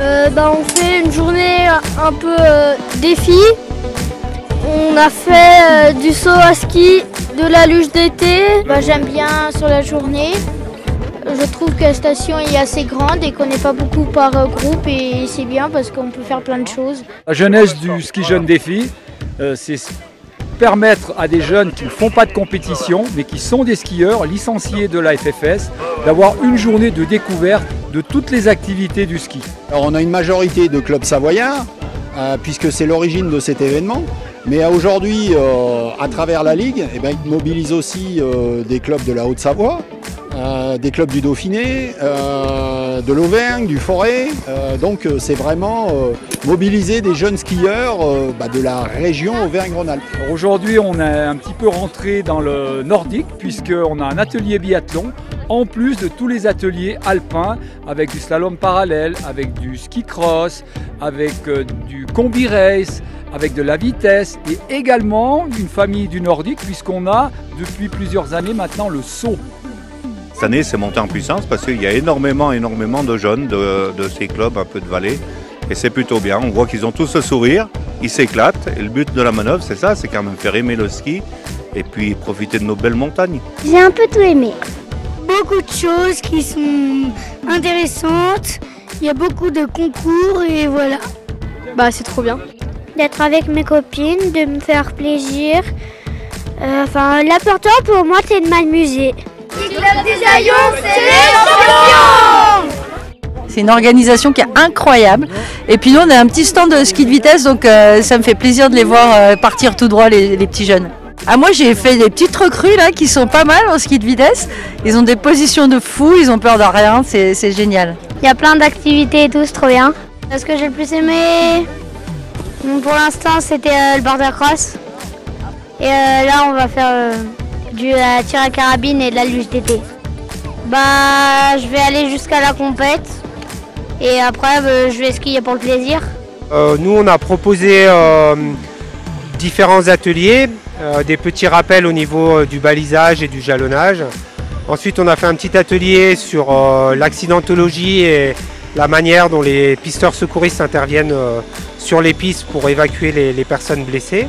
On fait une journée un peu défi. On a fait du saut à ski, de la luge d'été. J'aime bien sur la journée. Je trouve que la station est assez grande et qu'on n'est pas beaucoup par groupe et c'est bien parce qu'on peut faire plein de choses. La jeunesse du ski jeune défi, c'est permettre à des jeunes qui ne font pas de compétition mais qui sont des skieurs licenciés de la FFS d'avoir une journée de découverte de toutes les activités du ski. Alors on a une majorité de clubs savoyards puisque c'est l'origine de cet événement. Mais aujourd'hui, à travers la Ligue, ils mobilisent aussi des clubs de la Haute-Savoie, des clubs du Dauphiné, de l'Auvergne, du Forez. Donc c'est vraiment mobiliser des jeunes skieurs de la région Auvergne-Rhône-Alpes. Aujourd'hui, on est un petit peu rentré dans le nordique puisqu'on a un atelier biathlon en plus de tous les ateliers alpins avec du slalom parallèle, avec du ski cross, avec du combi race, avec de la vitesse et également une famille du nordique puisqu'on a depuis plusieurs années maintenant le saut. Cette année c'est monté en puissance parce qu'il y a énormément de jeunes de ces clubs un peu de vallée et c'est plutôt bien. On voit qu'ils ont tous le sourire, ils s'éclatent et le but de la manœuvre c'est ça, c'est quand même faire aimer le ski et puis profiter de nos belles montagnes. J'ai un peu tout aimé. Beaucoup de choses qui sont intéressantes, il y a beaucoup de concours et voilà. C'est trop bien. D'être avec mes copines, de me faire plaisir. L'important pour moi c'est de m'amuser. Le club des Aillons, c'est les champions! C'est une organisation qui est incroyable. Et puis nous on a un petit stand de ski de vitesse donc ça me fait plaisir de les voir partir tout droit les petits jeunes. Moi j'ai fait des petites recrues là qui sont pas mal en ski de vitesse. Ils ont des positions de fou, ils ont peur de rien, c'est génial. Il y a plein d'activités et tout, c'est trop bien. Ce que j'ai le plus aimé, pour l'instant c'était le border cross. Et là on va faire du tir à carabine et de la luge d'été. Je vais aller jusqu'à la compète et après je vais skier pour le plaisir. Nous on a proposé différents ateliers, des petits rappels au niveau du balisage et du jalonnage. Ensuite on a fait un petit atelier sur l'accidentologie et la manière dont les pisteurs secouristes interviennent sur les pistes pour évacuer les personnes blessées.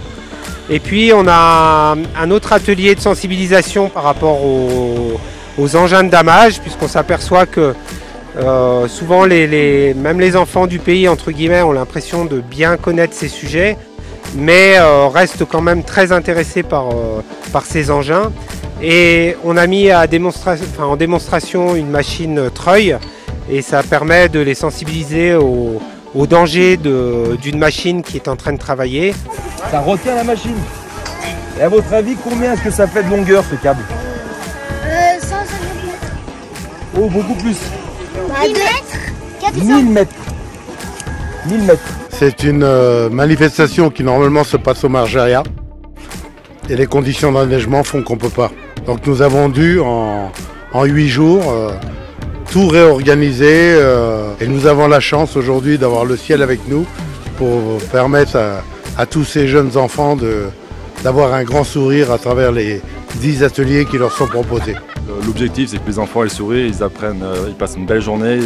Et puis on a un autre atelier de sensibilisation par rapport aux engins de damage, puisqu'on s'aperçoit que souvent même les enfants du pays entre guillemets ont l'impression de bien connaître ces sujets, mais restent quand même très intéressés par ces engins. Et on a mis en démonstration une machine treuil et ça permet de les sensibiliser au danger d'une machine qui est en train de travailler. Ça retient la machine. Et à votre avis, combien est-ce que ça fait de longueur ce câble 150 mètres. Oh, beaucoup plus. 10 mètres 400. 1000 mètres. 1000 mètres. C'est une manifestation qui normalement se passe au Margeria. Et les conditions d'enneigement font qu'on ne peut pas. Donc nous avons dû en 8 jours tout réorganiser et nous avons la chance aujourd'hui d'avoir le ciel avec nous pour permettre à tous ces jeunes enfants d'avoir un grand sourire à travers les 10 ateliers qui leur sont proposés. L'objectif c'est que les enfants ils sourient, ils apprennent, ils passent une belle journée,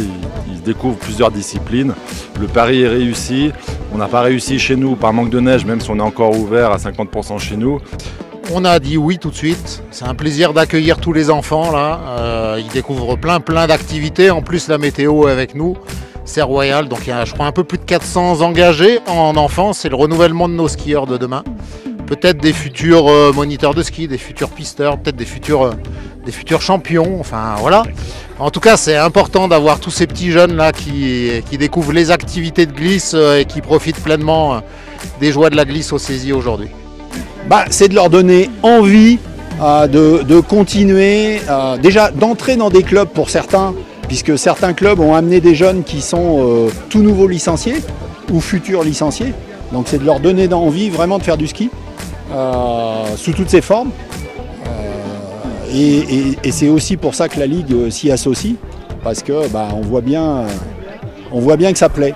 ils découvrent plusieurs disciplines. Le pari est réussi, on n'a pas réussi chez nous par manque de neige même si on est encore ouvert à 50% chez nous. On a dit oui tout de suite, c'est un plaisir d'accueillir tous les enfants là, ils découvrent plein d'activités, en plus la météo est avec nous, c'est royal, donc il y a je crois un peu plus de 400 engagés en enfance, c'est le renouvellement de nos skieurs de demain. Peut-être des futurs moniteurs de ski, des futurs pisteurs, peut-être des futurs champions, enfin voilà. En tout cas c'est important d'avoir tous ces petits jeunes là qui découvrent les activités de glisse et qui profitent pleinement des joies de la glisse au Cési aujourd'hui. C'est de leur donner envie de continuer, déjà d'entrer dans des clubs pour certains, puisque certains clubs ont amené des jeunes qui sont tout nouveaux licenciés ou futurs licenciés. Donc c'est de leur donner envie vraiment de faire du ski sous toutes ses formes. Et c'est aussi pour ça que la Ligue s'y associe, parce que on voit bien que ça plaît.